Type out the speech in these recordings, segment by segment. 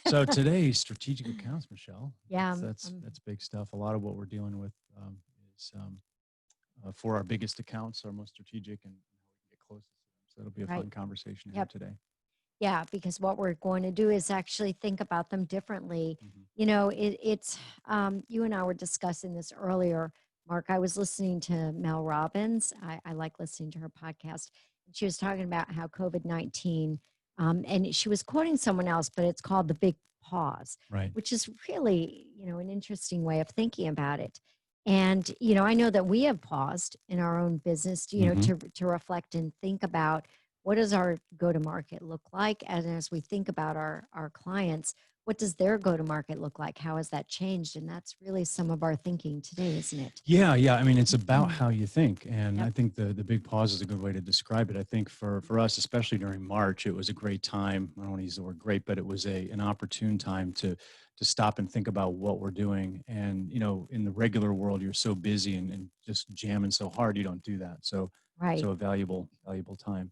So today, strategic accounts, Michelle. Yeah, That's big stuff. A lot of what we're dealing with is for our biggest accounts, our most strategic, and how we can get closest to them. So it'll be a right. fun conversation to have Yep. today. Yeah, because what we're going to do is actually think about them differently. Hmm. You and I were discussing this earlier, Mark. I was listening to Mel Robbins. I like listening to her podcast. And she was talking about how COVID-19, and she was quoting someone else, but it's called the big pause, Right. which is really, an interesting way of thinking about it. And, I know that we have paused in our own business, Hmm. to reflect and think about what does our go to market look like? And as we think about our clients, what does their go to market look like? How has that changed? And that's really some of our thinking today, isn't it? Yeah. I mean, it's about how you think, and I Yep. think the big pause is a good way to describe it. I think for us, especially during March, it was a great time. I don't want to use the word great, but it was an opportune time to stop and think about what we're doing. And in the regular world, you're so busy and just jamming so hard, you don't do that. Right. So a valuable time.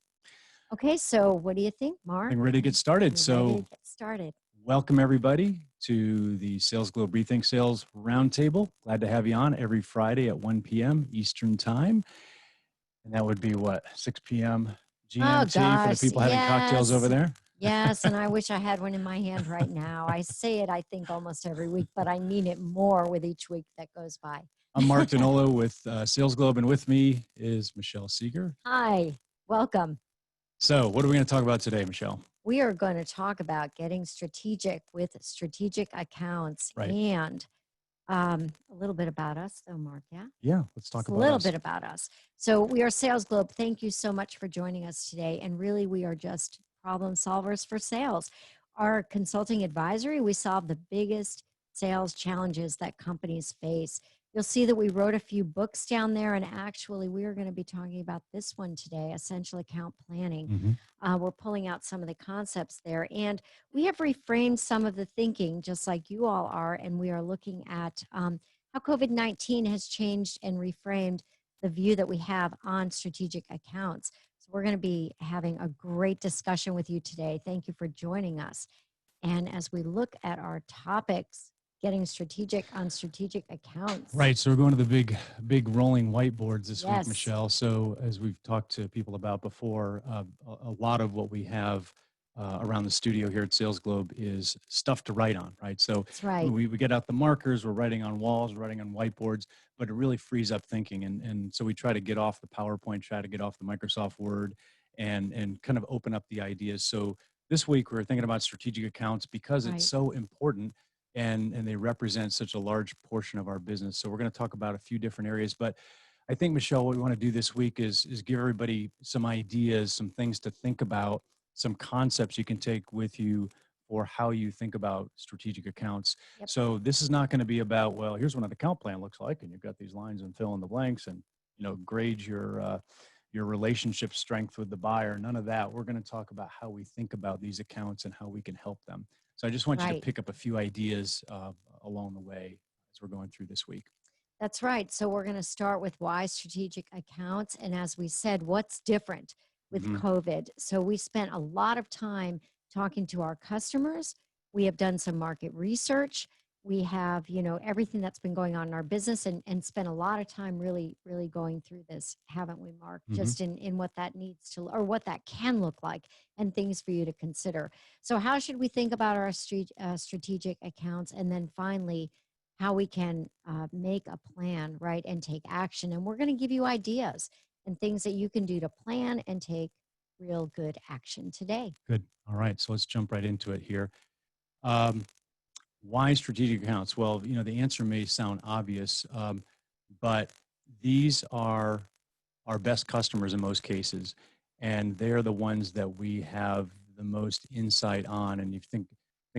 Okay. So what do you think, I Mark? think we're ready to get started. We're ready to So get started. welcome everybody to the Sales Globe Rethink Sales Roundtable. Glad to have you on every Friday at 1 p.m. Eastern Time. And that would be what, 6 p.m. Oh, GMT for the gosh. people having cocktails over Yes. there? Yes. And I wish I had one in my hand right now. I say it, I think, almost every week, but I need it more with each week that goes by. I'm Mark Danolo with Sales Globe, and with me is Michelle Seeger. Hi. Welcome. So what are we going to talk about today, Michelle? We are going to talk about getting strategic with strategic accounts Right. and a little bit about us, though, Mark. Yeah. Yeah, let's talk Just a about little us. bit about us. So, we are Sales Globe. Thank you so much for joining us today. And really, we are just problem solvers for sales. Our consulting advisory, we solve the biggest sales challenges that companies face. You'll see that we wrote a few books down there, and actually, we are going to be talking about this one today, Essential Account Planning. Mm-hmm. We're pulling out some of the concepts there, and we have reframed some of the thinking, just like you all are, and we are looking at how COVID-19 has changed and reframed the view that we have on strategic accounts. So, we're going to be having a great discussion with you today. Thank you for joining us. And as we look at our topics, getting strategic on strategic accounts. Right. So we're going to the big rolling whiteboards this week, Yes. Michelle. So as we've talked to people about before, a lot of what we have around the studio here at Sales Globe is stuff to write on, right? So That's right. we get out the markers, we're writing on walls, we're writing on whiteboards, but it really frees up thinking. And so we try to get off the PowerPoint, try to get off the Microsoft Word and kind of open up the ideas. So this week we're thinking about strategic accounts because it's Right. so important and they represent such a large portion of our business. So we're going to talk about a few different areas, but I think, Michelle, what we want to do this week is give everybody some ideas, some things to think about, some concepts you can take with you for how you think about strategic accounts. Yep. So this is not going to be about, well, here's what an account plan looks like, and you've got these lines and fill in the blanks, and grade your relationship strength with the buyer. None of that. We're going to talk about how we think about these accounts and how we can help them. So I just want you to Right. pick up a few ideas along the way as we're going through this week. That's right. So we're going to start with why strategic accounts. And as we said, what's different with Mm-hmm. COVID? So we spent a lot of time talking to our customers. We have done some market research. We have, everything that's been going on in our business and spent a lot of time really, really going through this, haven't we, Mark? Mm-hmm. Just in what that needs to, or what that can look like and things for you to consider. So how should we think about our strategic accounts? And then finally, how we can make a plan, right, and take action. And we're going to give you ideas and things that you can do to plan and take real good action today. Good. All right. So let's jump right into it here. Why strategic accounts? Well, the answer may sound obvious, but these are our best customers in most cases, and they're the ones that we have the most insight on. And you think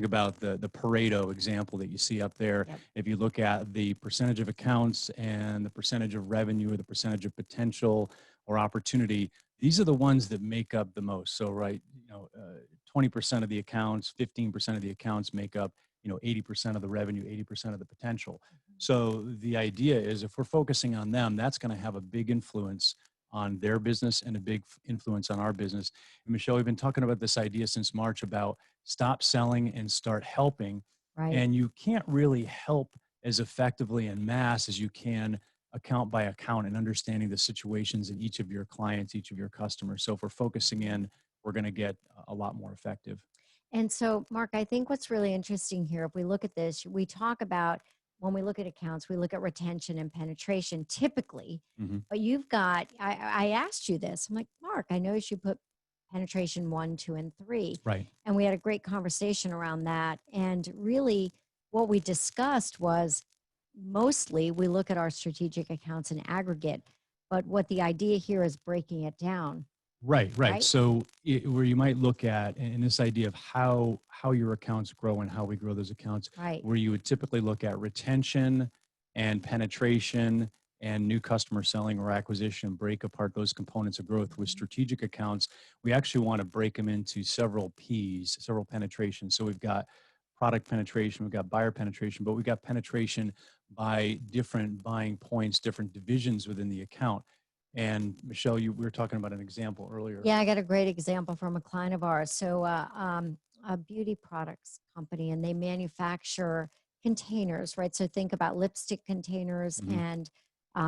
about the Pareto example that you see up there. Yep. If you look at the percentage of accounts and the percentage of revenue or the percentage of potential or opportunity, these are the ones that make up the most. So, right, 20% of the accounts, 15% of the accounts make up 80% of the revenue, 80% of the potential. So the idea is if we're focusing on them, that's going to have a big influence on their business and a big influence on our business. And Michelle, we've been talking about this idea since March about stop selling and start helping. Right. And you can't really help as effectively en masse as you can account by account and understanding the situations in each of your clients, each of your customers. So if we're focusing in, we're going to get a lot more effective. And so, Mark, I think what's really interesting here, if we look at this, we talk about when we look at accounts, we look at retention and penetration typically. Hmm. But you've got, I asked you this. I'm like, Mark, I noticed you put penetration one, two, and three. Right. And we had a great conversation around that. And really, what we discussed was mostly we look at our strategic accounts in aggregate. But what the idea here is breaking it down, Right, right. right? So where you might look at in this idea of how your accounts grow and how we grow those accounts, Right. where you would typically look at retention and penetration and new customer selling or acquisition, break apart those components of growth. With Mhm. strategic accounts, we actually want to break them into several P's, several penetrations. So we've got product penetration, we've got buyer penetration, but we've got penetration by different buying points, different divisions within the account. And Michelle, we were talking about an example earlier. Yeah, I got a great example from a client of ours. So, a beauty products company, and they manufacture containers, right? So, think about lipstick containers Mhm. and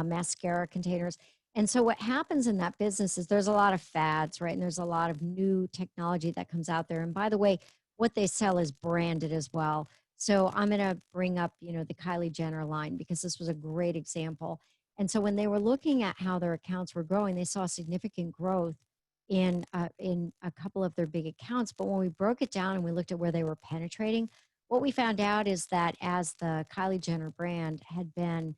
mascara containers. And so, what happens in that business is there's a lot of fads, right? And there's a lot of new technology that comes out there. And by the way, what they sell is branded as well. So, I'm going to bring up, the Kylie Jenner line because this was a great example. And so when they were looking at how their accounts were growing, they saw significant growth in a couple of their big accounts. But when we broke it down and we looked at where they were penetrating, what we found out is that as the Kylie Jenner brand had been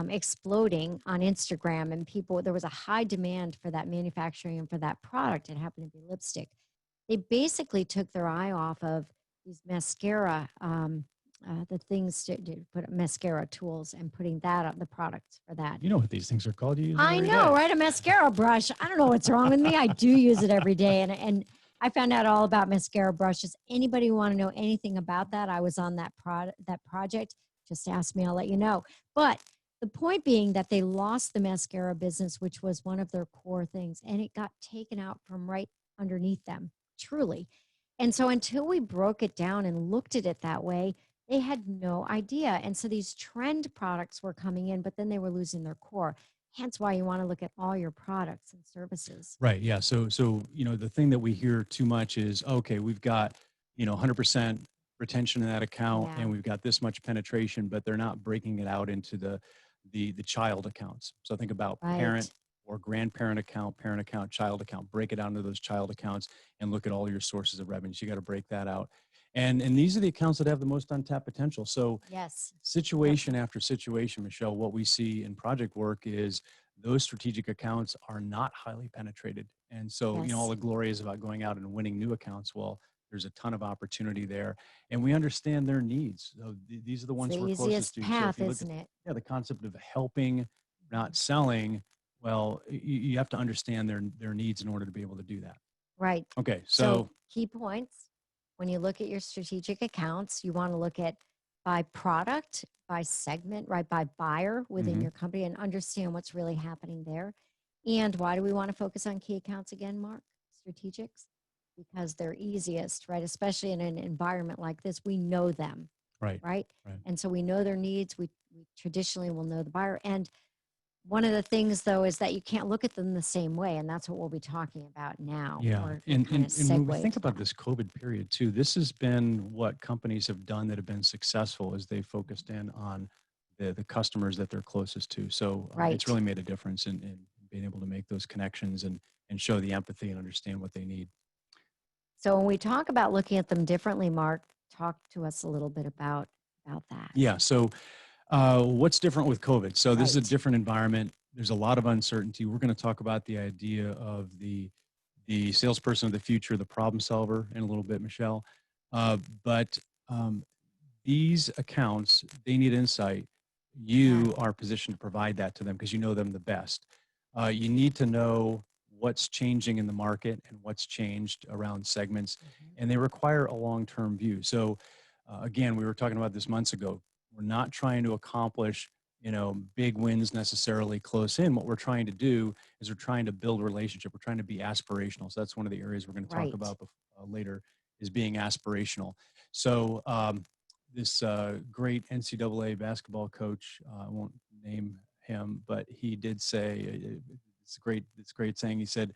exploding on Instagram, and people, there was a high demand for that manufacturing and for that product. It happened to be lipstick. They basically took their eye off of these mascara, the things to put mascara tools, and putting that on the products for that. You know what these things are called. You use them I every know, day. right? A mascara brush. I don't know what's wrong with me. I do use it every day. And I found out all about mascara brushes. Anybody want to know anything about that? I was on that project. Just ask me, I'll let you know. But the point being that they lost the mascara business, which was one of their core things, and it got taken out from right underneath them, truly. And so until we broke it down and looked at it that way, they had no idea. And so these trend products were coming in, but then they were losing their core. Hence why you want to look at all your products and services. Right. Yeah. So the thing that we hear too much is, okay, we've got 100% retention in that account, Yeah. and we've got this much penetration, but they're not breaking it out into the child accounts. So think about parent Right. or grandparent account, parent account, child account. Break it down to those child accounts and look at all your sources of revenue. So you got to break that out. And these are the accounts that have the most untapped potential. So Yes. Yep. situation after situation, Michelle, what we see in project work is those strategic accounts are not highly penetrated. And so, all Yes. the glory is about going out and winning new accounts. Well, there's a ton of opportunity there, and we understand their needs. So these are the It's the ones we're closest easiest to. So if path, you look at isn't it? the concept of helping, not Mhm. selling, well, you have to understand their needs in order to be able to do that. Right. Okay, So, so key points when you look at your strategic accounts, you want to look at by product, by segment, right? By buyer within mhm, your company and understand what's really happening there. And why do we want to focus on key accounts again, Mark? Strategics? Because they're easiest, right? Especially in an environment like this, we know them, right, right? right. And so we know their needs. We traditionally will know the buyer. And one of the things, though, is that you can't look at them the same way, and that's what we'll be talking about now. Yeah, We're and kind of and when we segue think to about that. this COVID period too, this has been what companies have done that have been successful as they focused in on the customers that they're closest to. So it's Right. really made a difference in being able to make those connections and show the empathy and understand what they need. So when we talk about looking at them differently, Mark, talk to us a little bit about that. Yeah. So what's different with COVID? So this is a Right. different environment. There's a lot of uncertainty. We're going to talk about the idea of the salesperson of the future, the problem solver, in a little bit, Michelle. But these accounts, they need insight. Yeah. You are positioned to provide that to them because you know them the best. You need to know what's changing in the market and what's changed around segments, Mhm. and they require a long-term view. So, again, we were talking about this months ago. We're not trying to accomplish, big wins necessarily close in. What we're trying to do is we're trying to build a relationship. We're trying to be aspirational. So that's one of the areas we're going to talk Right. about later, is being aspirational. So this great NCAA basketball coach, I won't name him, but he did say, it's a great saying. He said,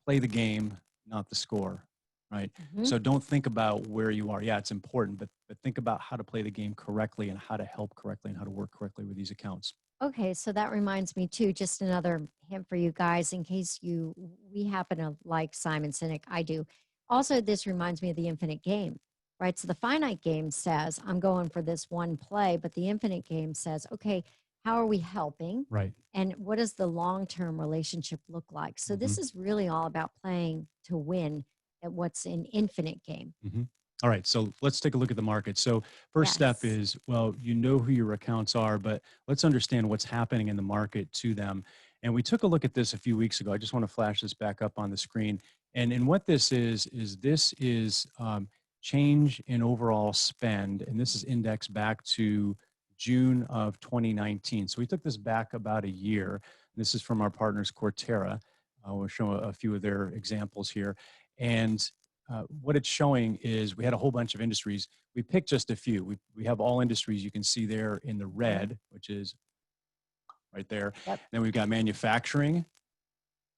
play the game, not the score. Right. Mhm. So don't think about where you are. Yeah, it's important, but think about how to play the game correctly and how to help correctly and how to work correctly with these accounts. Okay, so that reminds me too, just another hint for you guys in case we happen to like Simon Sinek. I do. Also, this reminds me of the infinite game, right? So the finite game says, I'm going for this one play, but the infinite game says, okay, how are we helping? Right. And what does the long term relationship look like? So Hmm. this is really all about playing to win at what's an infinite game. Hmm. All right, so let's take a look at the market. So first step Yes. is, well, you know who your accounts are, but let's understand what's happening in the market to them. And we took a look at this a few weeks ago. I just want to flash this back up on the screen. And what this is this is change in overall spend, and this is indexed back to June of 2019. So we took this back about a year. This is from our partners Cortera. We'll show a few of their examples here. And what it's showing is we had a whole bunch of industries. We picked just a few. We have all industries you can see there in the Mhm. red, which is right there. And Yep. then we've got manufacturing,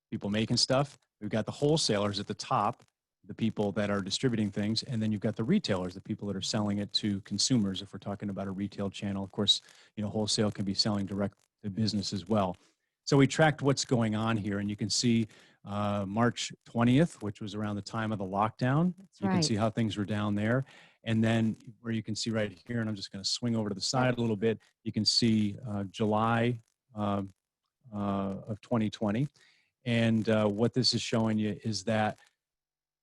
people making stuff. We've got the wholesalers at the top, the people that are distributing things. And then you've got the retailers, the people that are selling it to consumers. If we're talking about a retail channel, of course, wholesale can be selling direct to business as well. So we tracked what's going on here, and you can see March 20th, which was around the time of the lockdown. That's You can right. see how things were down there. And then where you can see right here, and I'm just going to swing over to the Yep. side a little bit, you can see July of 2020. And what this is showing you is that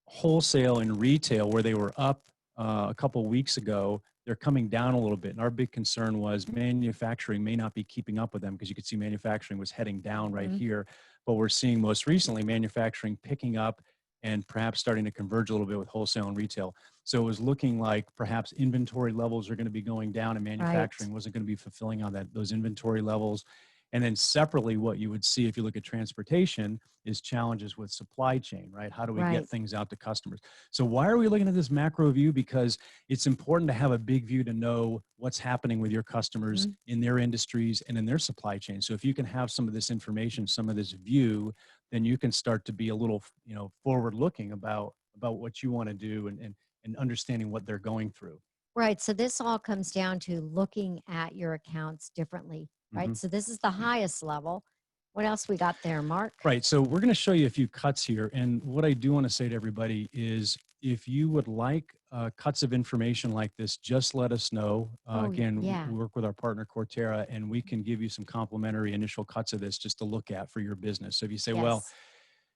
wholesale and retail, where they were up a couple weeks ago, they're coming down a little bit. And our big concern was manufacturing may not be keeping up with them, because you could see manufacturing was heading down right Mhm. here. But we're seeing most recently manufacturing picking up and perhaps starting to converge a little bit with wholesale and retail. So it was looking like perhaps inventory levels are going to be going down, and Right. manufacturing wasn't going to be fulfilling on those inventory levels. And then separately, what you would see if you look at transportation is challenges with supply chain, right? How do we get Right. things out to customers? So why are we looking at this macro view? Because it's important to have a big view to know what's happening with your customers Mhm. in their industries and in their supply chain. So if you can have some of this information, some of this view, then you can start to be a little, forward looking about what you want to do, and understanding what they're going through. Right. So this all comes down to looking at your accounts differently, right? Mhm. So this is the highest level. What else we got there, Mark? Right. So we're going to show you a few cuts here. And what I do want to say to everybody is, if you would like cuts of information like this, just let us know. Oh, Again, yeah. we work with our partner Cortera, and we can give you some complimentary initial cuts of this just to look at for your business. So if you say, well, Yes.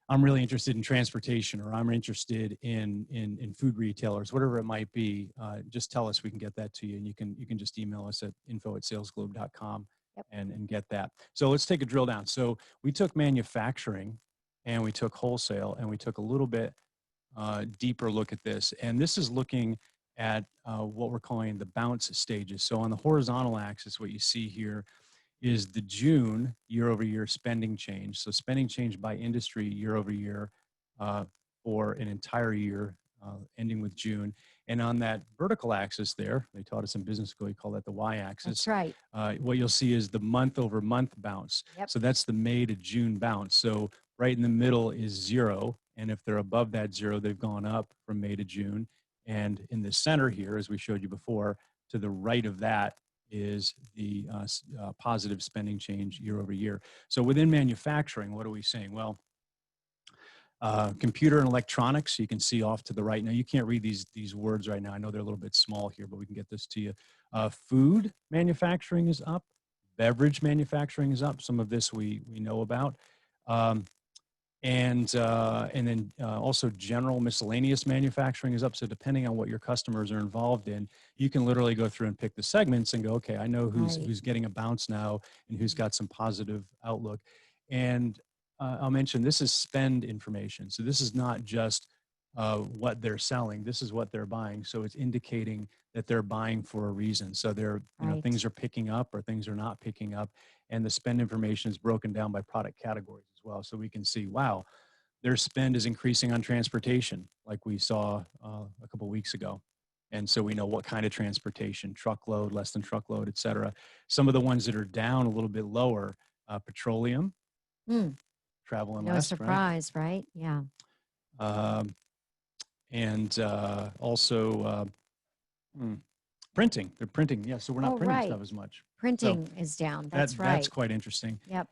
I'm really interested in transportation, or I'm interested in food retailers, whatever it might be, just tell us. We can get that to you, and you can just email us at info@salesglobe.com Yep. and get that. So let's take a drill down. So we took manufacturing, and we took wholesale, and we took a little bit deeper look at this. And this is looking at what we're calling the bounce stages. So on the horizontal axis, what you see here is the June year over year spending change. So spending change by industry year over year uh, for an entire year ending with June. And on that vertical axis there, they taught us in business school, you call that the That's y-axis. right. What you'll see is the month over month bounce. Yep. So that's the May to June bounce. So right in the middle is zero. And if they're above that zero, they've gone up from May to June. And in the center here, as we showed you before, to the right of that is the positive spending change year over year. So within manufacturing, what are we saying? Well, computer and electronics, you can see off to the right. Now you can't read these words right now. I know they're a little bit small here, but we can get this to you. Food manufacturing is up. Beverage manufacturing is up. Some of this we know about. Um, and then also general miscellaneous manufacturing is up. So depending on what your customers are involved in, you can literally go through and pick the segments and go, okay, I know who's Right. who's getting a bounce now and who's Mhm. got some positive outlook. And I'll mention this is spend information. So this is not just what they're selling. This is what they're buying. So it's indicating that they're buying for a reason. So they're, Right. things are picking up or things are not picking up. And the spend information is broken down by product categories as well. So we can see, wow, their spend is increasing on transportation, like we saw a couple weeks ago. And so we know what kind of transportation, truckload, less than truckload, et cetera. Some of the ones that are down a little bit lower, petroleum, Mm, traveling no less, right? surprise, right? Yeah. Um, and also hmm, printing. They're printing. Yeah, so we're not Oh, printing right. stuff as much. So Printing is down. That's that's right. quite interesting. Yep.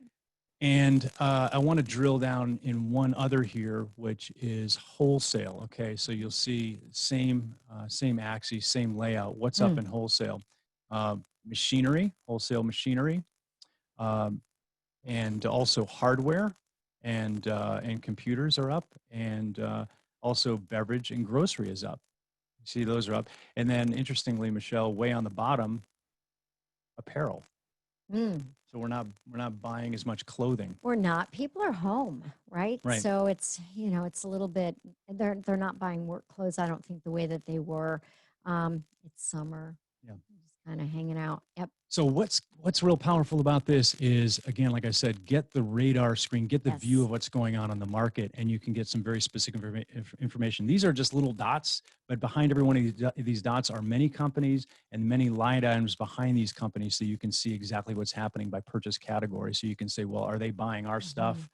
And I want to drill down in one other here, which is wholesale. Okay, so you'll see same axis, same layout. What's up Mm, in wholesale? Machinery, wholesale machinery, um, and also hardware and computers are up, and also beverage and grocery is up. You see, those are up. And then, interestingly, Michelle, way on the bottom, apparel. mm. So we're not buying as much clothing, We're not. People are home, right? right? So it's, it's a little bit, they're not buying work clothes, I don't think, the way that they were. It's summer, Yeah. just kind of hanging out. Yep. So what's real powerful about this is, again, like I said, get the radar screen, get the view Yes. of what's going on the market, and you can get some very specific information. These are just little dots, but behind every one of these dots are many companies and many line items behind these companies, so you can see exactly what's happening by purchase category. So you can say, well, are they buying our Mhm. stuff?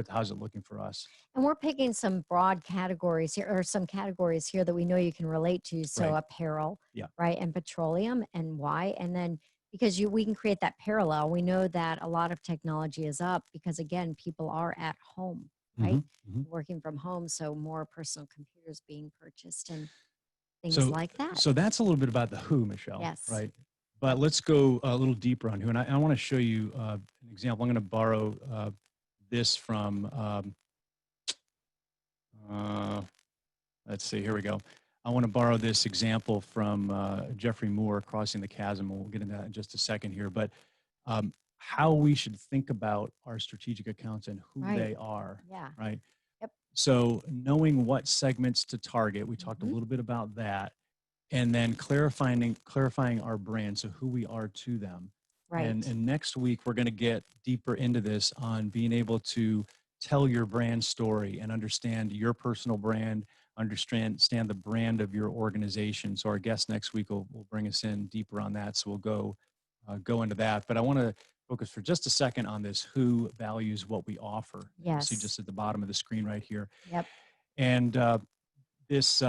How's it looking for us? And we're picking some broad categories here, or some categories here that we know you can relate to. So Right. apparel, Yeah. right, and petroleum, and why. And then because we can create that parallel, we know that a lot of technology is up because again, people are at home, Hmm. right, Hmm. working from home. So more personal computers being purchased and things So, like that. so that's a little bit about the who, Michelle, Yes. right? But Yep. let's go a little deeper on who. And I want to show you an example. I'm going to borrow this from, uh, let's see, here we go. I want to borrow this example from Jeffrey Moore, Crossing the Chasm. And we'll get into that in just a second here. But how we should think about our strategic accounts and who Right. they are, Yeah. right? Yep. So knowing what segments to target, we talked a Hmm. little bit about that, and then clarifying our brand, so who we are to them. and Right. and next week we're going to get deeper into this on being able to tell your brand story and understand your personal brand, understand the brand of your organization. So our guest next week will bring us in deeper on that, so we'll go into that. But I want to focus for just a second on this: who values what we offer. And you'll see Yes. just at the bottom of the screen right here. Yep. And this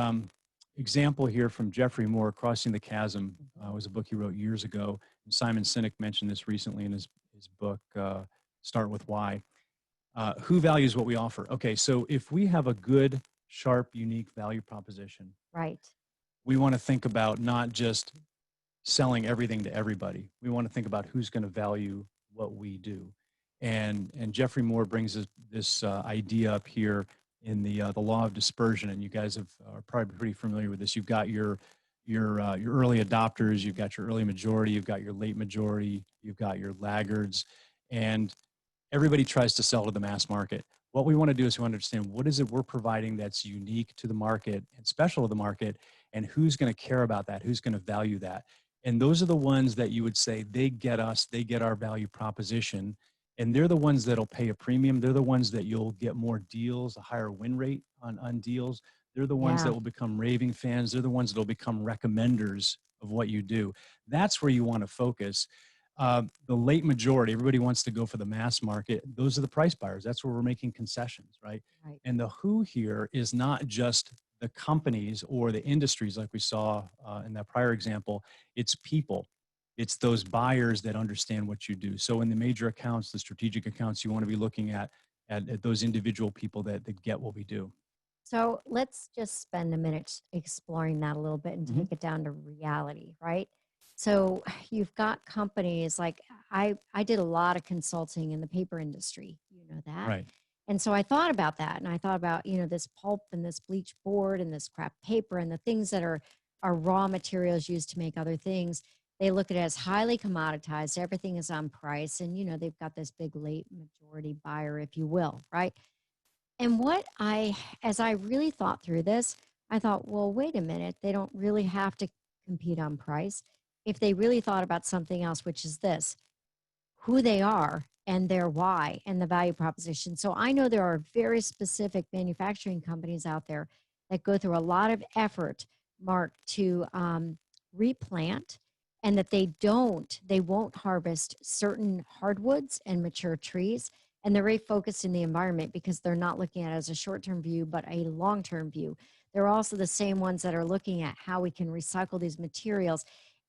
example here from Jeffrey Moore, Crossing the Chasm, Hmm. was a book he wrote years ago. And Simon Sinek mentioned this recently in his book, Start With Why. Who values what we offer? Okay, so if we have a good, sharp, unique value proposition, Right. we want to think about not just selling everything to everybody. We want to think about who's going to value what we do. And Jeffrey Moore brings this idea up here in the law of dispersion. And you guys are probably pretty familiar with this. You've got your early adopters, you've got your early majority, you've got your late majority, you've got your laggards, and everybody tries to sell to the mass market. What we want to do is we want to understand what is it we're providing that's unique to the market and special to the market, and who's going to care about that, who's going to value that. And those are the ones that you would say they get us, they get our value proposition, and they're the ones that'll pay a premium. They're the ones that you'll get more deals, a higher win rate on deals. They're the ones that Yeah. will become raving fans. They're the ones that will become recommenders of what you do. That's where you want to focus. The late majority, everybody wants to go for the mass market. Those are the price buyers. That's where we're making concessions, right? Right. And the who here is not just the companies or the industries like we saw in that prior example. It's people. It's those buyers that understand what you do. So in the major accounts, the strategic accounts, you want to be looking at those individual people that get what we do. So let's just spend a minute exploring that a little bit and Hmm. take it down to reality, right? So you've got companies like I did a lot of consulting in the paper industry, you know that. Right. And so I thought about that and I thought about, this pulp and this bleach board and this crap paper and the things that are raw materials used to make other things. They look at it as highly commoditized. Everything is on price and they've got this big late majority buyer, if you will, right? And as I really thought through this, I thought, well, wait a minute. They don't really have to compete on price. If they really thought about something else, which is this, who they are and their why and the value proposition. So I know there are very specific manufacturing companies out there that go through a lot of effort, Mark, to replant, and that they won't harvest certain hardwoods and mature trees. And they're very focused in the environment because they're not looking at it as a short term view, but a long term view. They're also the same ones that are looking at how we can recycle these materials,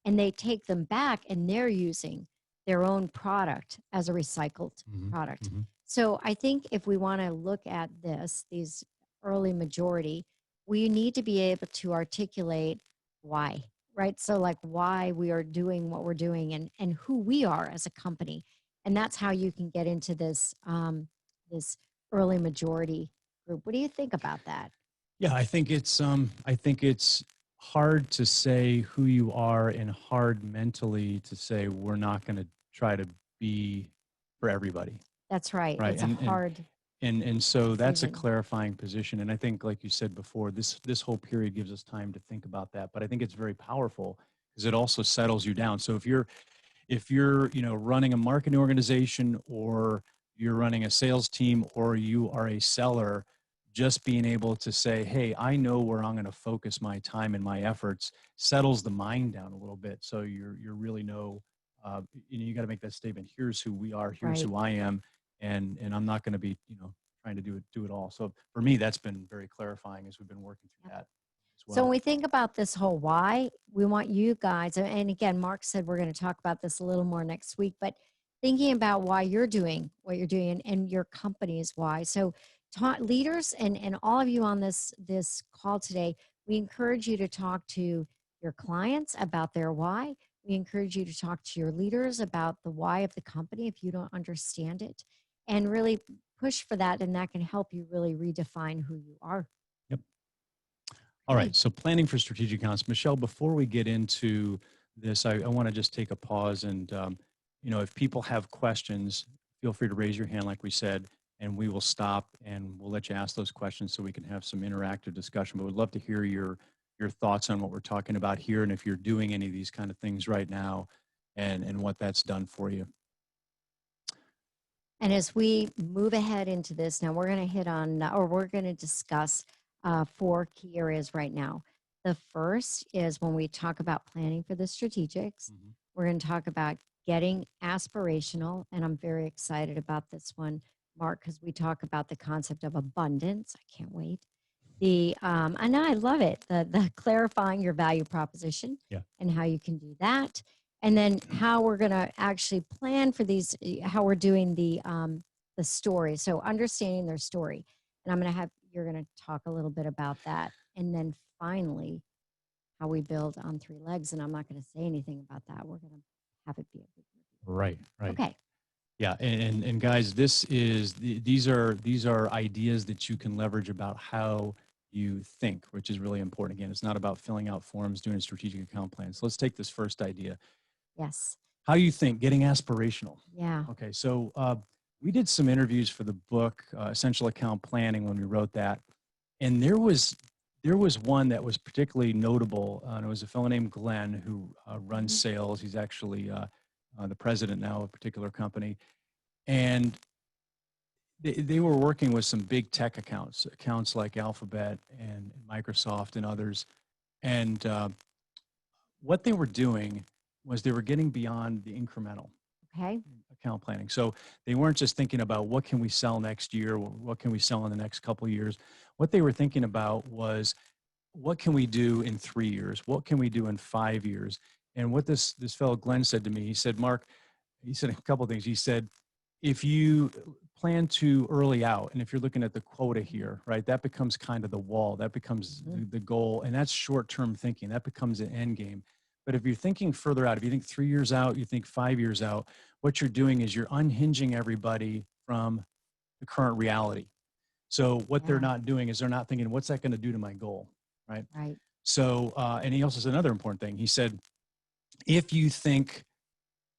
and they take them back and they're using their own product as a recycled Hmm. product. Hmm. So I think if we want to look at these early majority, we need to be able to articulate why, right? So like why we are doing what we're doing and who we are as a company. And that's how you can get into this early majority group. What do you think about that? Yeah, I think it's hard to say who you are and hard mentally to say we're not going to try to be for everybody, That's right. right? It's a hard And so that's a decision. clarifying position. And I think, like you said before, this whole period gives us time to think about that. But I think it's very powerful because it also settles you down. So if you're running a marketing organization, or you're running a sales team, or you are a seller, just being able to say, hey, I know where I'm going to focus my time and my efforts, settles the mind down a little bit. So you're really you got to make that statement: here's who we are, here's Right. who I am, and I'm not going to be trying to do it all. So for me, that's been very clarifying as we've been working through that as So when well. we think about this whole why, we want you guys, and again, Mark said we're going to talk about this a little more next week, but thinking about why you're doing what you're doing and your company's why. So leaders and all of you on this call today, we encourage you to talk to your clients about their why. We encourage you to talk to your leaders about the why of the company if you don't understand it, and really push for that, and that can help you really redefine who you are. Yep. All right. Okay. So planning for strategic accounts. Michelle, before we get into this, I want to just take a pause and, if people have questions, feel free to raise your hand, like we said, and we will stop and we'll let you ask those questions so we can have some interactive discussion. But we'd love to hear your thoughts on what we're talking about here, and if you're doing any of these kind of things right now, and what that's done for you. And as we move ahead into this, now we're going to hit on, or we're going to discuss four key areas right now. The first is when we talk about planning for the strategics, Mhm. we're going to talk about getting aspirational. And I'm very excited about this one, Mark, because we talk about the concept of abundance. I can't wait. And I love it, the clarifying your value proposition Yeah. and how you can do that, and then how we're going to actually plan for these, how we're doing the story, so understanding their story. And you're going to talk a little bit about that, and then finally how we build on three legs. And I'm not going to say anything about that. We're going to have it be a big Right. review. Right. Okay. Yeah, and guys, these are ideas that you can leverage about how you think, which is really important. Again, it's not about filling out forms, doing a strategic account plan. So let's take this first idea: Yes. how you think, getting aspirational. Yeah. Okay, so we did some interviews for the book Essential Account Planning when we wrote that, and there was one that was particularly notable, and it was a fellow named Glenn who runs Mhm. sales. He's actually the president now of a particular company, and they were working with some big tech accounts like Alphabet and Microsoft and others. And what they were doing was they were getting beyond the incremental Okay. account planning. So they weren't just thinking about what can we sell next year, what can we sell in the next couple of years. What they were thinking about was what can we do in 3 years? What can we do in 5 years? And what this fellow Glenn said to me, he said, Mark, he said a couple of things. He said, if you plan too early out, and if you're looking at the quota here, right, that becomes kind of the wall, that becomes Mhm. the goal, and that's short-term thinking, that becomes an end game. But if you're thinking further out, if you think 3 years out, you think 5 years out, what you're doing is you're unhinging everybody from the current reality. So what they're Yeah. not doing is they're not thinking, what's that going to do to my goal, right? Right. So, and he also said another important thing. He said, if you think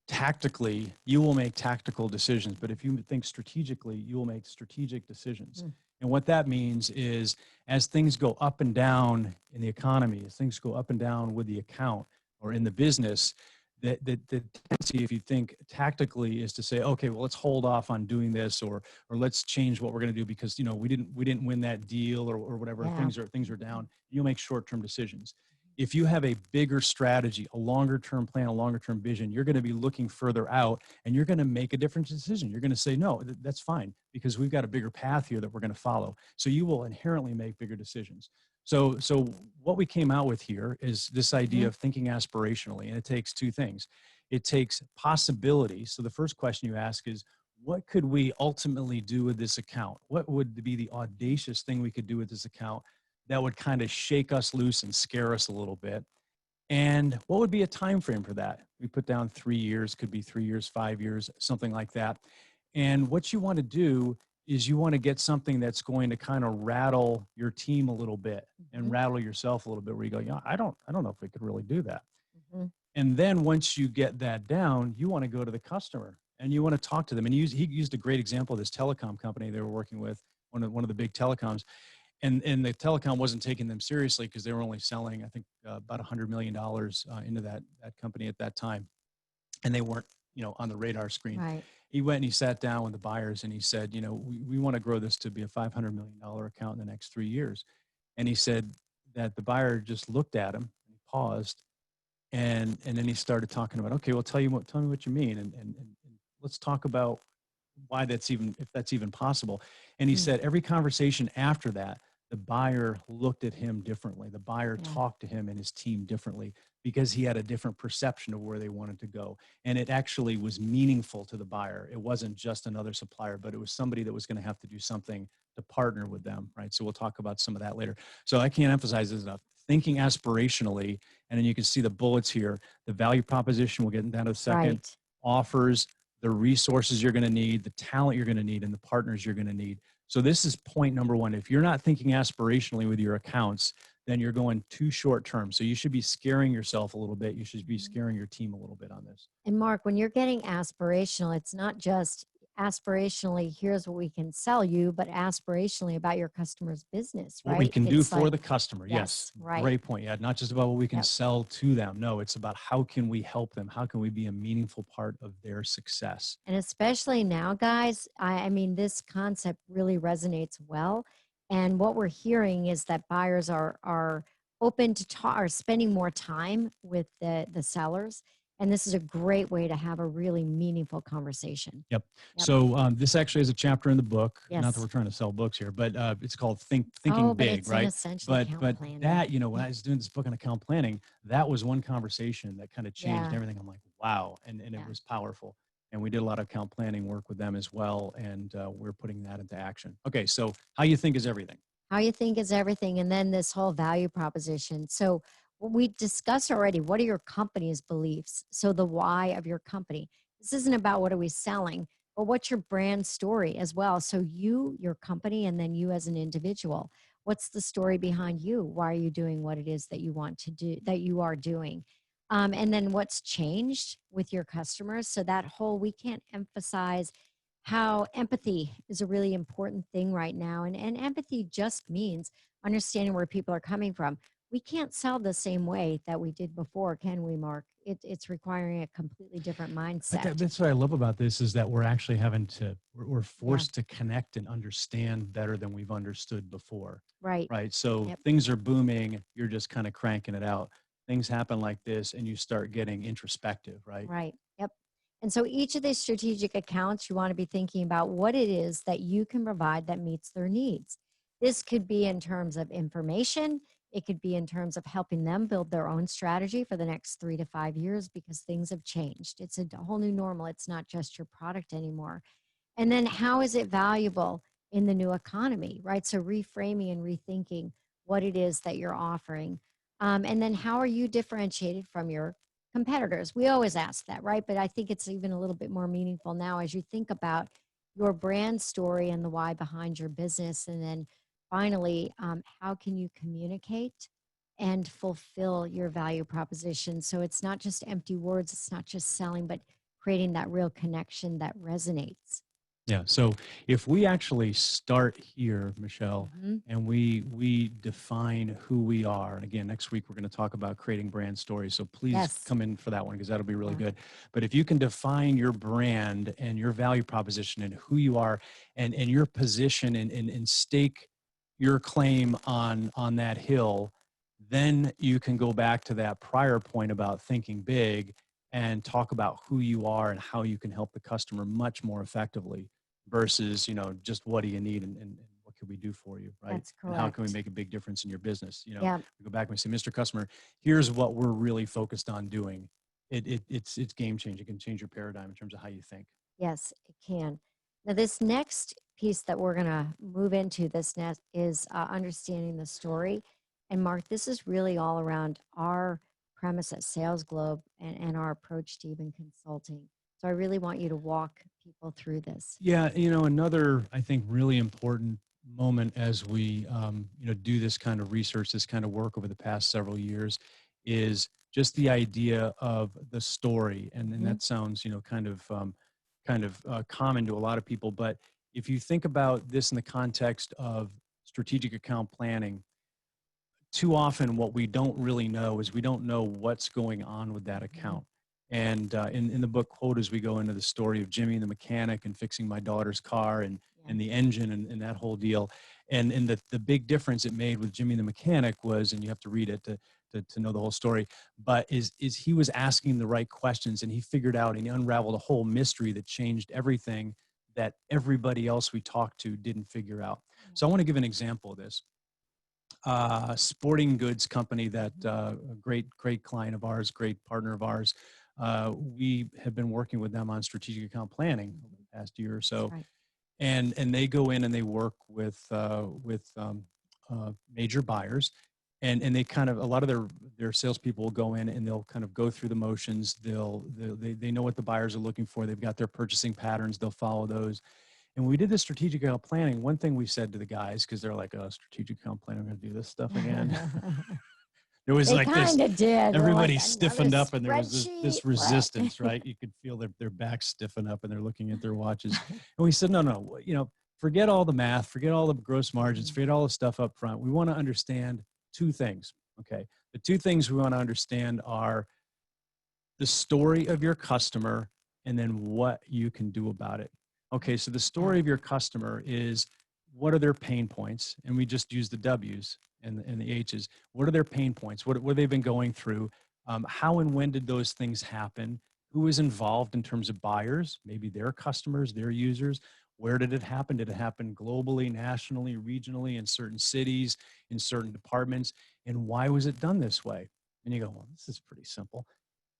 tactically, you will make tactical decisions. But if you think strategically, you will make strategic decisions. Mm. And what that means is as things go up and down in the economy, as things go up and down with the account or in the business, the tendency, if you think tactically, is to say, okay, well, let's hold off on doing this, or let's change what we're going to do because we didn't win that deal, or whatever. Yeah. Things are Mhm. down. You'll make short-term decisions. If you have a bigger strategy, a longer term plan, a longer term vision, you're going to be looking further out, and you're going to make a different decision. You're going to say, no, that's fine because we've got a bigger path here that we're going to follow. So you will inherently make bigger decisions. So what we came out with here is this idea Mhm. of thinking aspirationally, and it takes two things. It takes possibility. So the first question you ask is, what could we ultimately do with this account? What would be the audacious thing we could do with this account that would kind of shake us loose and scare us a little bit? And what would be a time frame for that? We put down 3 years, could be 3 years, 5 years, something like that. And what you want to do is you want to get something that's going to kind of rattle your team a little bit and Mhm. rattle yourself a little bit, where you go, yeah, I don't know if we could really do that. Mhm. And then once you get that down, you want to go to the customer and you want to talk to them. And he used a great example of this telecom company they were working with, one of the big telecoms, and the telecom wasn't taking them seriously because they were only selling, I think, about $100 million into that company at that time, and they weren't, on the radar screen. Right. He went and he sat down with the buyers and he said, we want to grow this to be a $500 million account in the next 3 years. And he said that the buyer just looked at him and he paused, and then he started talking about, okay, well, tell me what you mean, and let's talk about why that's even, if that's even possible. And he Mm. said every conversation after that, the buyer looked at him differently. The buyer Yeah. talked to him and his team differently because he had a different perception of where they wanted to go. And it actually was meaningful to the buyer. It wasn't just another supplier, but it was somebody that was going to have to do something to partner with them, right? So we'll talk about some of that later. So I can't emphasize this enough. Thinking aspirationally, and then you can see the bullets here. The value proposition, we'll get into that in a second. Right. Offers, the resources you're going to need, the talent you're going to need, and the partners you're going to need. So this is point number one. If you're not thinking aspirationally with your accounts, then you're going too short term. So you should be scaring yourself a little bit. You should be Mhm. scaring your team a little bit on this. And Mark, when you're getting aspirational, it's not just aspirationally, here's what we can sell you, but aspirationally about your customer's business, What we right? can do It's for like, the customer. Yes. yes, right. Great point. Yeah. Not just about what we can Yep. sell to them. No, it's about how can we help them? How can we be a meaningful part of their success? And especially now, guys, I mean, this concept really resonates well. And what we're hearing is that buyers are open to talk, are spending more time with the sellers. And this is a great way to have a really meaningful conversation. Yep. Yep. So this actually is a chapter in the book. Not that Yes. we're trying to sell books here, but it's called Thinking Oh, but Big, it's in right? essential account But planning. that, when I was doing this book on account planning, that was one conversation that kind of changed Yeah. everything. I'm like, wow, and it Yeah. was powerful. And we did a lot of account planning work with them as well, and we're putting that into action. Okay, so how you think is everything. How you think is everything. And then this whole value proposition. So, what we discussed already, what are your company's beliefs? So, the why of your company. This isn't about what are we selling, but what's your brand story as well. So, you, your company, and then you as an individual. What's the story behind you? Why are you doing what it is that you want to do, that you are doing? And then what's changed with your customers? So, that whole, we can't emphasize how empathy is a really important thing right now. And empathy just means understanding where people are coming from. We can't sell the same way that we did before, can we, Mark? It's requiring a completely different mindset. That's what I love about this is that we're actually we're Yeah, forced to connect and understand better than we've understood before. right. Right. So Yep. things are booming. You're just kind of cranking it out. Things happen like this and you start getting introspective. Right. Right. Yep. And so each of these strategic accounts, you want to be thinking about what it is that you can provide that meets their needs. This could be in terms of information. It could be in terms of helping them build their own strategy for the next 3 to 5 years because things have changed. It's a whole new normal. It's not just your product anymore. And then how is it valuable in the new economy, right? So reframing and rethinking what it is that you're offering. And then how are you differentiated from your competitors? We always ask that, right? But I think it's even a little bit more meaningful now as you think about your brand story and the why behind your business. And then finally, how can you communicate and fulfill your value proposition? So it's not just empty words, it's not just selling, but creating that real connection that resonates. Yeah. So if we actually start here, Michelle, Hmm. and we define who we are, and again, next week we're going to talk about creating brand stories. So please Yes. come in for that one because that'll be really Yeah. good. But if you can define your brand and your value proposition and who you are and your position and stake your claim on that hill, then you can go back to that prior point about thinking big and talk about who you are and how you can help the customer much more effectively versus just what do you need and what can we do for you, right? That's And how can we correct. make a big difference in your business? Yeah. We go back and we say, Mr. Customer, here's what we're really focused on doing. It's game changing. It can change your paradigm in terms of how you think. Yes, it can. Now, this next piece that we're going to move into this next is understanding the story. And Mark, this is really all around our premise at Sales Globe and our approach to even consulting. So I really want you to walk people through this. Yeah, another I think really important moment as we do this kind of research, this kind of work over the past several years, is just the idea of the story, and Hmm. that sounds kind of common to a lot of people, but if you think about this in the context of strategic account planning, too often what we don't really know is we don't know what's going on with that Hmm. account. And in the book quote, as we go into the story of Jimmy and the mechanic and fixing my daughter's car Yeah. and the engine and that whole deal. And the big difference it made with Jimmy and the mechanic was, and you have to read it to know the whole story, but is he was asking the right questions and he figured out and he unraveled a whole mystery that changed everything that everybody else we talked to didn't figure out. Yeah. So I want to give an example of this sporting goods company that Hmm. a great client of ours, great partner of ours. We have been working with them on strategic account planning over Hmm. the past year or That's so, right. and they go in and they work with major buyers. And they kind of a lot of their salespeople will go in and they'll kind of go through the motions. They know what the buyers are looking for. They've got their purchasing patterns. They'll follow those, and when we did the strategic account planning, one thing we said to the guys, because they're like, oh, strategic account planning, I'm going to do this stuff again. There was They like this, kind of did. They're like everybody another stiffened up and there was spreadsheet. this What? resistance, right? You could feel their backs stiffen up and they're looking at their watches. And we said, no, forget all the math, forget all the gross margins, Mhm. forget all the stuff up front. We want to understand two things. Okay. The two things we want to understand are the story of your customer and then what you can do about it. Okay, so the Yeah. story of your customer is what are their pain points? And we just use the W's and the H's. What are their pain points? What have they been going through? How and when did those things happen? Who is involved in terms of buyers? Maybe their customers, their users. Where did it happen? Did it happen globally, nationally, regionally, in certain cities, in certain departments? And why was it done this way? And you go, well, this is pretty simple.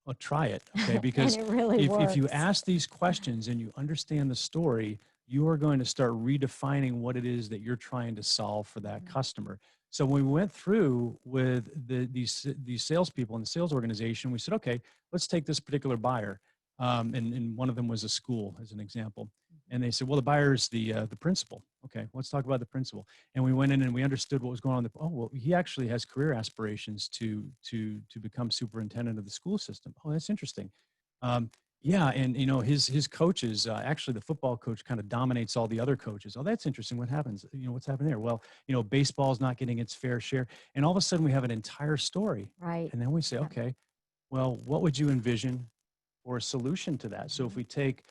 Well, try it, okay? And Because it really if you works. ask these questions and you understand the story, you are going to start redefining what it is that you're trying to solve for that Mhm. customer. So when we went through with these salespeople in the sales organization, we said, okay, let's take this particular buyer, and one of them was a school as an example. Mhm. And they said, well, the buyer is the principal. Okay, let's talk about the principal. And we went in and we understood what was going on. Oh, well, he actually has career aspirations to become superintendent of the school system. Oh, that's interesting. Um, yeah, and his coaches, actually the football coach kind of dominates all the other coaches. Oh, that's interesting. What happens? What's happening there? Well, baseball's not getting its fair share, and all of a sudden we have an entire story, Right. and then we say, Yep. okay, well, what would you envision or a solution to that? So if Mhm. we take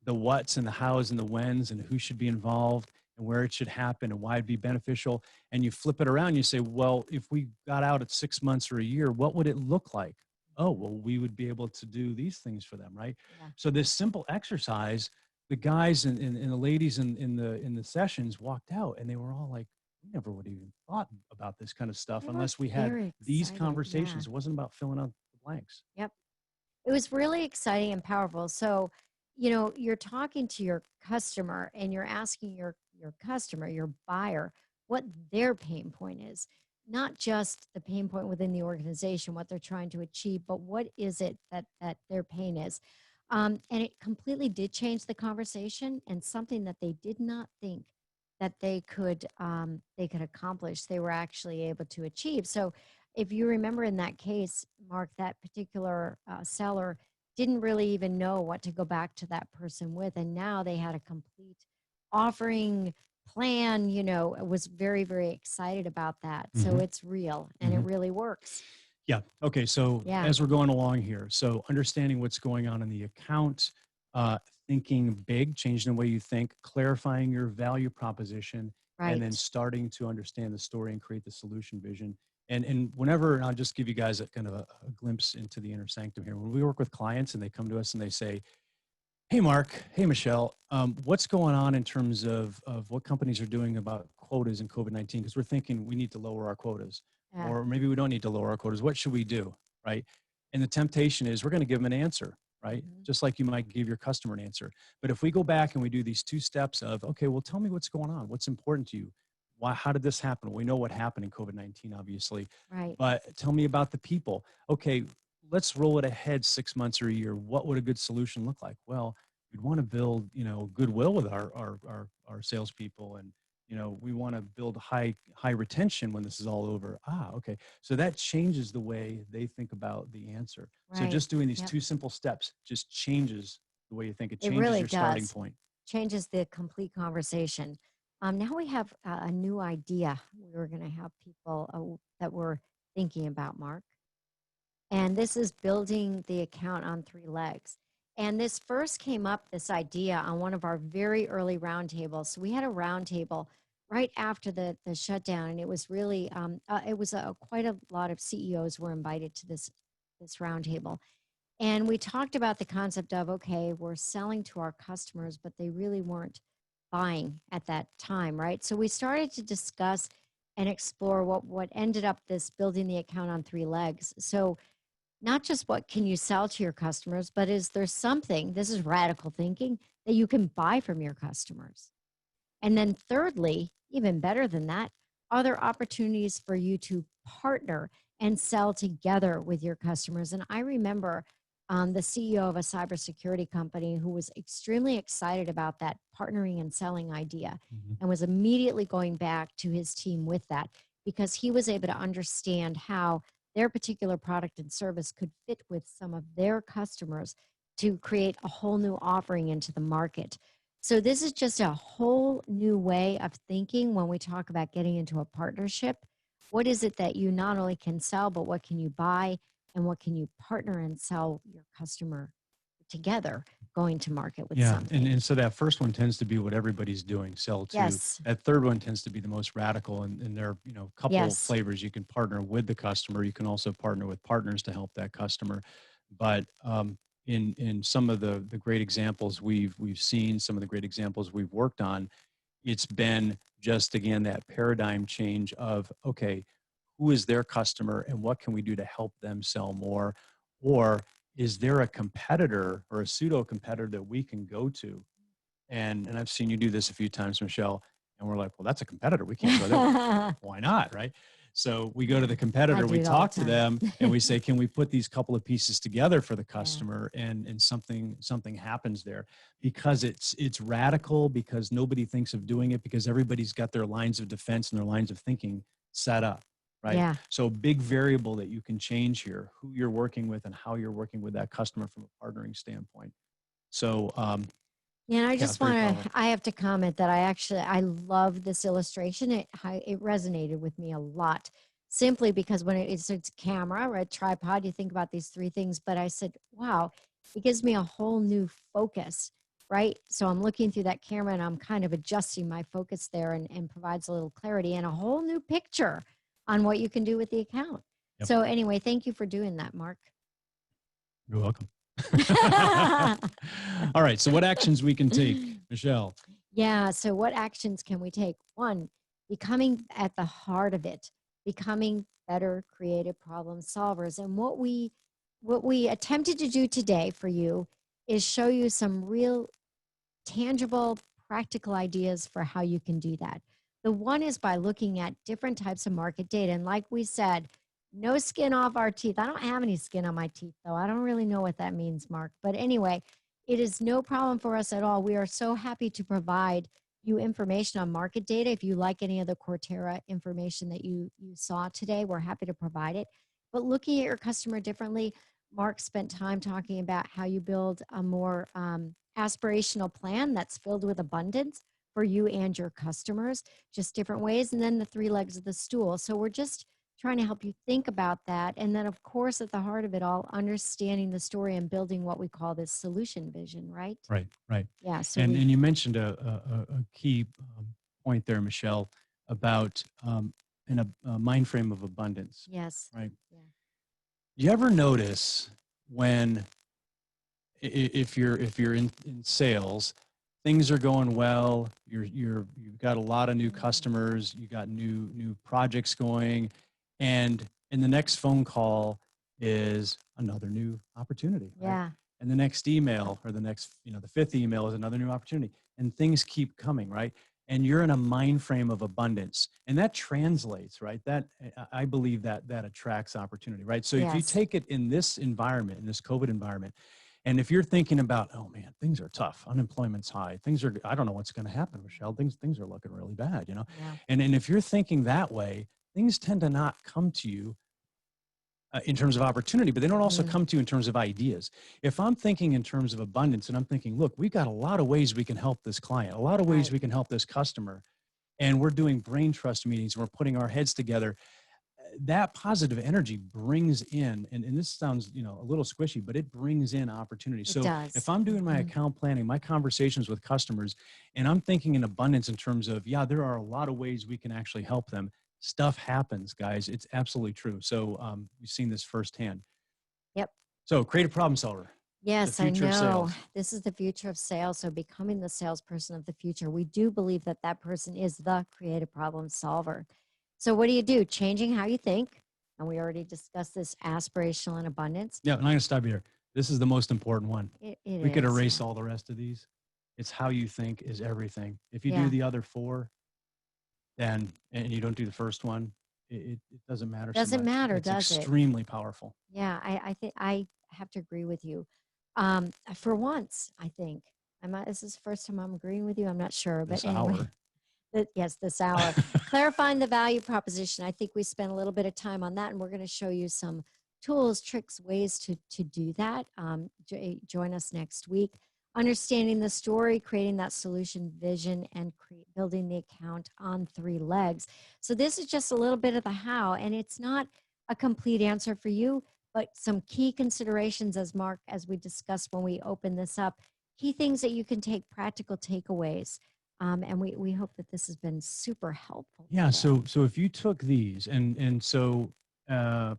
the what's and the hows and the whens and who should be involved and where it should happen and why it'd be beneficial, and you flip it around, you say, well, if we got out at 6 months or a year, what would it look like? Oh, Mhm. well, we would be able to do these things for them, right? Yeah. So this simple exercise, the guys and the ladies in the sessions walked out and they were all like, we never would have even thought about this kind of stuff They were unless we had very these excited. Yeah. conversations. It wasn't about filling out the blanks. Yep. It was really exciting and powerful. So, you're talking to your customer and you're asking your customer, your buyer, what their pain point is. Not just the pain point within the organization, what they're trying to achieve, but what is it that their pain is. And it completely did change the conversation and something that they did not think that they could accomplish. They were actually able to achieve. So, if you remember in that case, Mark, that particular seller didn't really even know what to go back to that person with. And now they had a complete offering plan, was very, very excited about that. So Hmm. it's real and it Hmm. really works. Yeah. Okay. So Yeah, as we're going along here, so understanding what's going on in the account, uh, thinking big, changing the way you think, clarifying your value proposition, and then right. starting to understand the story and create the solution vision. And whenever, and I'll just give you guys a kind of a glimpse into the inner sanctum here. When we work with clients and they come to us and they say, "Hey, Mark. Hey, Michelle. What's going on in terms of what companies are doing about quotas in COVID-19? Because we're thinking we need to lower our quotas, Yeah. or maybe we don't need to lower our quotas. What should we do?" Right? And the temptation is we're going to give them an answer, right? Mhm. Just like you might give your customer an answer. But if we go back and we do these two steps of, okay, well, tell me what's going on. What's important to you? Why? How did this happen? We know what happened in COVID-19, obviously, Right. but tell me about the people. Okay, let's roll it ahead 6 months or a year. What would a good solution look like? Well, we'd want to build, goodwill with our salespeople, and we want to build high retention when this is all over. Ah, okay. So that changes the way they think about the answer. So Right. just doing these Yep. two simple steps just changes the way you think. It It changes really your starting does. point. Changes the complete conversation. Now we have a new idea we were going to have people that we're thinking about, Mark. And this is building the account on three legs. And this first came up, this idea, on one of our very early roundtables. So we had a roundtable right after the shutdown, and it was really it was quite a lot of CEOs were invited to this roundtable. And we talked about the concept of, okay, we're selling to our customers, but they really weren't buying at that time, right? So we started to discuss and explore what ended up this building the account on three legs. So not just what can you sell to your customers, but is there something, this is radical thinking, that you can buy from your customers? And then, thirdly, even better than that, are there opportunities for you to partner and sell together with your customers? And I remember the CEO of a cybersecurity company who was extremely excited about that partnering and selling idea Mhm. and was immediately going back to his team with that because he was able to understand how their particular product and service could fit with some of their customers to create a whole new offering into the market. So this is just a whole new way of thinking when we talk about getting into a partnership. What is it that you not only can sell, but what can you buy and what can you partner and sell your customer together going to market with Yeah, something? and so that first one tends to be what everybody's doing, sell to. Yes. That third one tends to be the most radical, and there are a couple Yes. flavors. You can partner with the customer. You can also partner with partners to help that customer. But in some of the great examples we've seen, some of the great examples we've worked on, it's been just again that paradigm change of, okay, who is their customer and what can we do to help them sell more, or is there a competitor or a pseudo competitor that we can go to? And I've seen you do this a few times, Michelle, and we're like, well, that's a competitor, we can't go there. Well, I why not, right? So we go to the competitor, do we it all the talk to time. them, and we say, can we put these couple of pieces together for the Yeah. customer? And something happens there, because it's radical, because nobody thinks of doing it, because everybody's got their lines of defense and their lines of thinking set up, right? Yeah. So big variable that you can change here, who you're working with and how you're working with that customer from a partnering standpoint. So Yeah, and I yeah, just very want powerful. to, I have to comment that I love this illustration. It resonated with me a lot simply because when it's camera or a tripod, you think about these three things. But I said, wow, it gives me a whole new focus, right? So I'm looking through that camera and I'm kind of adjusting my focus there and provides a little clarity and a whole new picture on what you can do with the account. Yep. So anyway, thank you for doing that, Mark. You're welcome. All right. So, what actions we can take, Michelle? Yeah. So, what actions can we take? One, becoming at the heart of it, becoming better creative problem solvers. And what we attempted to do today for you is show you some real tangible, practical ideas for how you can do that. The one is by looking at different types of market data. And like we said, no skin off our teeth. I don't have any skin on my teeth, though. I don't really know what that means, Mark. But anyway, it is no problem for us at all. We are so happy to provide you information on market data. If you like any of the Cortera information that you saw today, we're happy to provide it. But looking at your customer differently, Mark spent time talking about how you build a more aspirational plan that's filled with abundance. for you and your customers, just different ways. And then the three legs of the stool. So we're just trying to help you think about that. And then, of course, at the heart of it all, understanding the story and building what we call this solution vision, right? Right, right. Yeah. So And we, you mentioned a key point there, Michelle, about in a mind frame of abundance, yes. right? Yeah. You ever notice when if you're in sales, things are going well, you've got a lot of new Mm. customers, you got new projects going, and the next phone call is another new opportunity, right? Yeah. And the next email or the next, the fifth email is another new opportunity, and things keep coming, right? And you're in a mind frame of abundance, and that translates, right? That I believe that attracts opportunity, right? So if you Yes. take it in this environment, in this COVID environment, and if you're thinking about, oh man, things are tough, unemployment's high, things are, I don't know what's going to happen, Michelle. Things are looking really bad, you know. Yeah. And if you're thinking that way, things tend to not come to you in terms of opportunity, but they don't also Hmm. come to you in terms of ideas. If I'm thinking in terms of abundance and I'm thinking, look, we got a lot of ways we can help this client, a lot of ways Right. we can help this customer, and we're doing brain trust meetings, we're putting our heads together, that positive energy brings in, and this sounds, a little squishy, but it brings in opportunity. It So if does. I'm doing my Hmm. account planning, my conversations with customers, and I'm thinking in abundance in terms of, yeah, there are a lot of ways we can actually help them, stuff happens, guys. It's absolutely true. So we've seen this firsthand. Yep. So creative problem solver, the Yes, I future of know. sales. This is the future of sales. So, becoming the salesperson of the future, we do believe that that person is the creative problem solver. So, what do you do? Changing how you think. And we already discussed this aspirational and abundance. Yeah, and I'm going to stop you there. This is the most important one. It We could is. erase Yeah. all the rest of these. It's how you think is everything. If you do Yeah. the other four, and you don't do the first one, it doesn't matter so Doesn't much. matter, It's does it? extremely powerful Yeah. I think I have to agree with you. For once, I think. This is the first time I'm agreeing with you. I'm not sure. But this anyway, hour. Yes, this hour. Clarifying the value proposition. I think we spent a little bit of time on that, and we're going to show you some tools, tricks, ways to do that. Join us next week. Understanding the story, creating that solution vision, and building the account on three legs. So, this is just a little bit of the how, and it's not a complete answer for you, but some key considerations, as Mark, as we discussed when we opened this up, key things that you can take, practical takeaways. And we hope that this has been super helpful Yeah. today. So if you took these, and so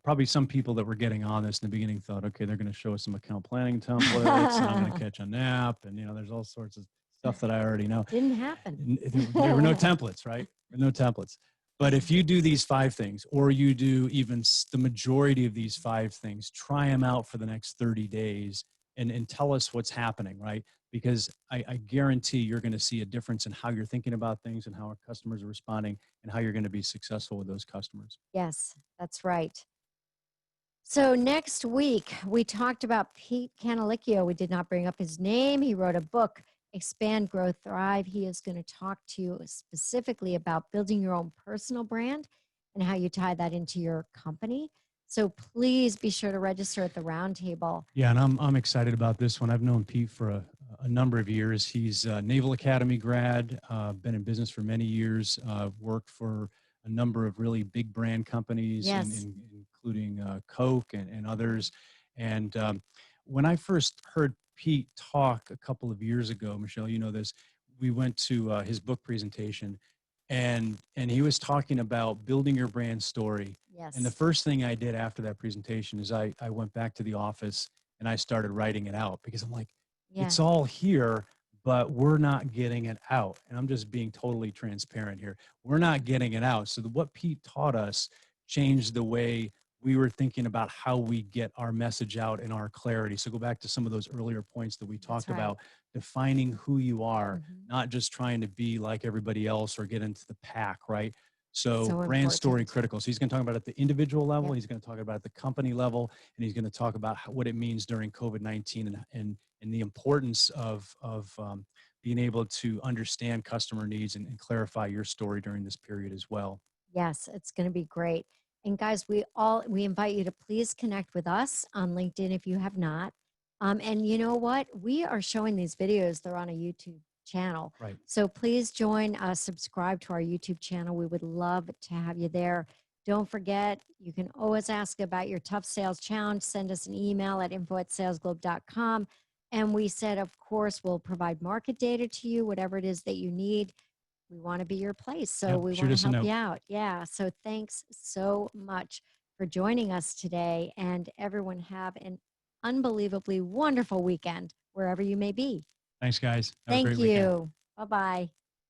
probably some people that were getting on this in the beginning thought, okay, they're going to show us some account planning templates, and I'm going to catch a nap, and there's all sorts of stuff that I already know. Didn't happen. There were no templates, right? There were no templates. But if you do these five things, or you do even the majority of these five things, try them out for the next 30 days, and tell us what's happening, right? Because I guarantee you're going to see a difference in how you're thinking about things and how our customers are responding and how you're going to be successful with those customers. Yes, that's right. So next week, we talked about Pete Canalicchio. We did not bring up his name. He wrote a book, Expand, Grow, Thrive. He is going to talk to you specifically about building your own personal brand and how you tie that into your company. So please be sure to register at the roundtable. Yeah, and I'm excited about this one. I've known Pete for a number of years. He's a Naval Academy grad, been in business for many years, worked for a number of really big brand companies, Yes. including Coke and others. And when I first heard Pete talk a couple of years ago, Michelle, you know this, we went to his book presentation, and he was talking about building your brand story. And the Yes. first thing I did after that presentation is I went back to the office and I started writing it out, because I'm like, Yeah. it's all here, but we're not getting it out. And I'm just being totally transparent here. We're not getting it out. So what Pete taught us changed the way we were thinking about how we get our message out and our clarity. So go back to some of those earlier points that we That's talked right. about, defining who you are, Mhm. not just trying to be like everybody else or get into the pack, right? So So brand story important. critical. So he's going to talk about it at the individual level. Yep. He's going to talk about it at the company level, and he's going to talk about what it means during COVID-19, and the importance of being able to understand customer needs and clarify your story during this period as well. Yes, it's going to be great. And guys, we invite you to please connect with us on LinkedIn if you have not. And you know what? We are showing these videos. They're on a YouTube channel. Right. So please join us, subscribe to our YouTube channel. We would love to have you there. Don't forget, you can always ask about your tough sales challenge. Send us an email at info@salesglobe.com. And we said, of course, we'll provide market data to you, whatever it is that you need. We want to be your place. So Yeah. we Shoot want to us a help note. you out. Yeah. So thanks so much for joining us today. And everyone have an unbelievably wonderful weekend wherever you may be. Thanks, guys. Have a Thank great weekend. you. Bye bye.